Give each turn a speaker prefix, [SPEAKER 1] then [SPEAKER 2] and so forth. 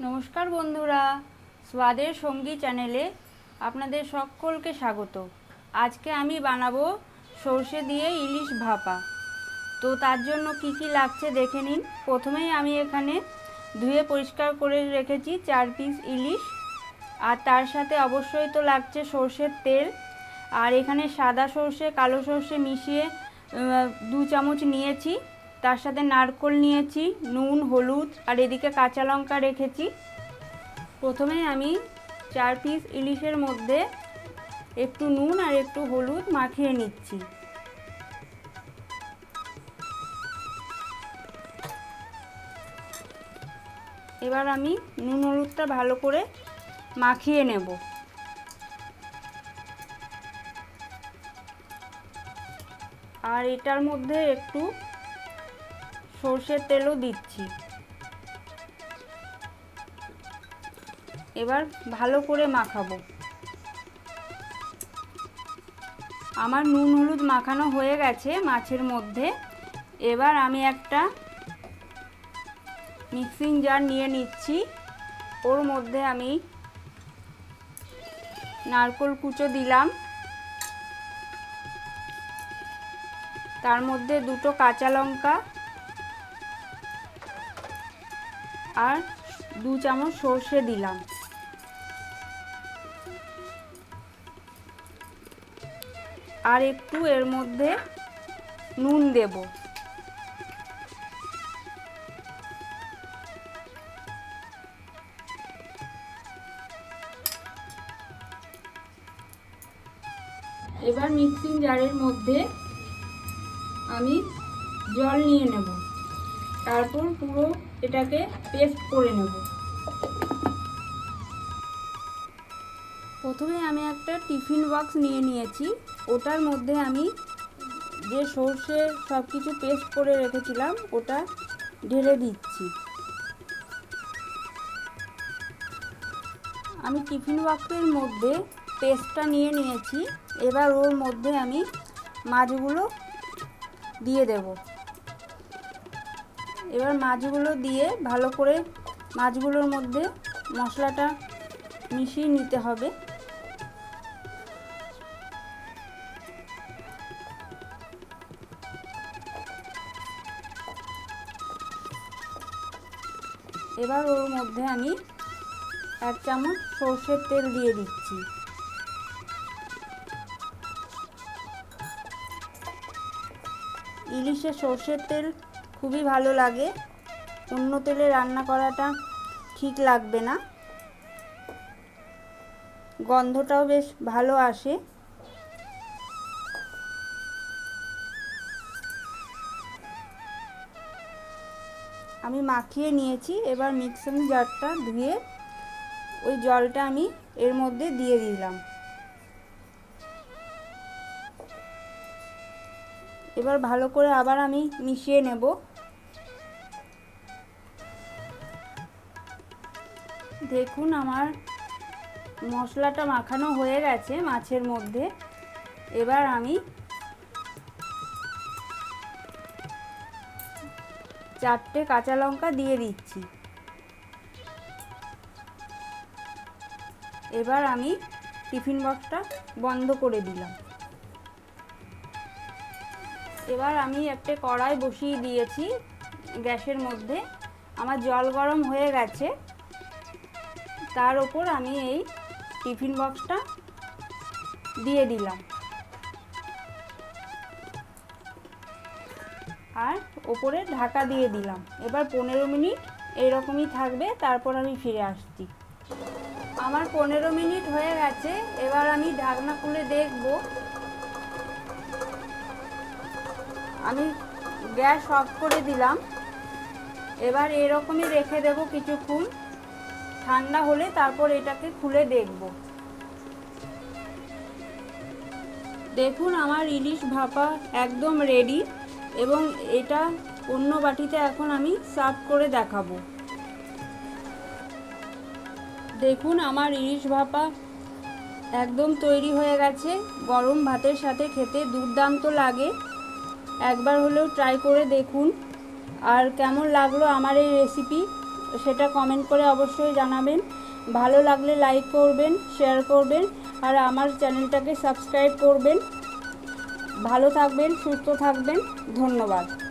[SPEAKER 1] নমস্কার বন্ধুরা, স্বাদের সঙ্গী চ্যানেলে আপনাদের সকলকে স্বাগত। আজকে আমি বানাবো সর্ষে দিয়ে ইলিশ ভাপা। তো তার জন্য কি কি লাগছে দেখে নিন। প্রথমেই আমি এখানে ধুয়ে পরিষ্কার করে রেখেছি 4 পিস ইলিশ, আর তার সাথে অবশ্যই তো লাগছে সর্ষের তেল। আর এখানে সাদা সর্ষে কালো সর্ষে মিশিয়ে 2 চামচ নিয়েছি। তার সাথে নারকেল নিয়েছি, নুন, হলুদ, আর এদিকে কাঁচা লঙ্কা রেখেছি। প্রথমে আমি 4 পিস ইলিশের মধ্যে একটু নুন আর একটু হলুদ মাখিয়ে নিচ্ছি। এবার আমি নুন হলুদটা ভালো করে মাখিয়ে নেব। আর এটার মধ্যে একটু সর্ষের তেলও দিচ্ছি। এবার ভালো করে মাখাবো। আমার নুন হলুদ মাখানো হয়ে গেছে মাছের মধ্যে। এবার আমি একটা মিক্সিং জার নিয়ে নিচ্ছি। ওর মধ্যে আমি নারকেল কুচো দিলাম, তার মধ্যে 2টো কাঁচা লঙ্কা আর 2 চামচ সর্ষে দিলাম। আর একটু এর মধ্যে নুন দেব। এবার মিক্সিং জারের মধ্যে আমি জল নিয়ে নেব, তারপর পুরো এটাকে পেস্ট করে নেব। প্রথমে আমি একটা টিফিন বক্স নিয়ে নিয়েছি। ওটার মধ্যে আমি যে সর্ষে সব কিছু পেস্ট করে রেখেছিলাম ওটা ঢেলে দিচ্ছি। আমি টিফিন বক্সের মধ্যে পেস্টটা নিয়ে নিয়েছি। এবার ওর মধ্যে আমি মাছগুলো দিয়ে দেব। এবার মাছগুলো দিয়ে ভালো করে মাছগুলোর মধ্যে মশলাটা মিশিয়ে নিতে হবে। এবার ওর মধ্যে আমি 1 চামচ সর্ষের তেল দিয়ে দিচ্ছি। ইলিশে সর্ষের তেল খুবই ভালো লাগে, অন্য তেলে রান্না করাটা ঠিক লাগবে না, গন্ধটাও বেশ ভালো আসে। আমি মাখিয়ে নিয়েছি। এবার মিক্সিং জারটা ধুয়ে ওই জলটা আমি এর মধ্যে দিয়ে দিলাম। এবার ভালো করে আবার আমি মিশিয়ে নেব। দেখুন আমার মশলাটা মাখানো হয়ে গেছে মাছের মধ্যে। এবার আমি 4টে কাঁচা লঙ্কা দিয়ে দিচ্ছি। এবার আমি টিফিন বক্সটা বন্ধ করে দিলাম। এবার আমি একটা কড়াই বসিয়ে দিয়েছি গ্যাসের মধ্যে। আমার জল গরম হয়ে গেছে। তার উপর আমি এই টিফিন বক্সটা দিয়ে দিলাম আর ওপরে ঢাকা দিয়ে দিলাম। এবার 15 মিনিট এইরকমই থাকবে, তারপর আমি ফিরে আসছি। আমার 15 মিনিট হয়ে গেছে। এবার আমি ঢাকনা খুলে দেখব। আমি গ্যাস অফ করে দিলাম। এবার এরকমই রেখে দেব কিছুক্ষণ, ঠান্ডা হলে তারপর এটাকে খুলে দেখব। দেখুন আমার ইলিশ ভাপা একদম রেডি, এবং এটা অন্য বাটিতে এখন আমি সার্ভ করে দেখাবো। দেখুন আমার ইলিশ ভাপা একদম তৈরি হয়ে গেছে। গরম ভাতের সাথে খেতে দুর্দান্ত লাগে। একবার হলেও ট্রাই করে দেখুন। আর কেমন লাগলো আমার এই রেসিপি সেটা কমেন্ট করে অবশ্যই জানাবেন। ভালো লাগলে লাইক করবেন, শেয়ার করবেন আর আমার চ্যানেলটাকে সাবস্ক্রাইব করবেন। ভালো থাকবেন, সুস্থ থাকবেন। ধন্যবাদ।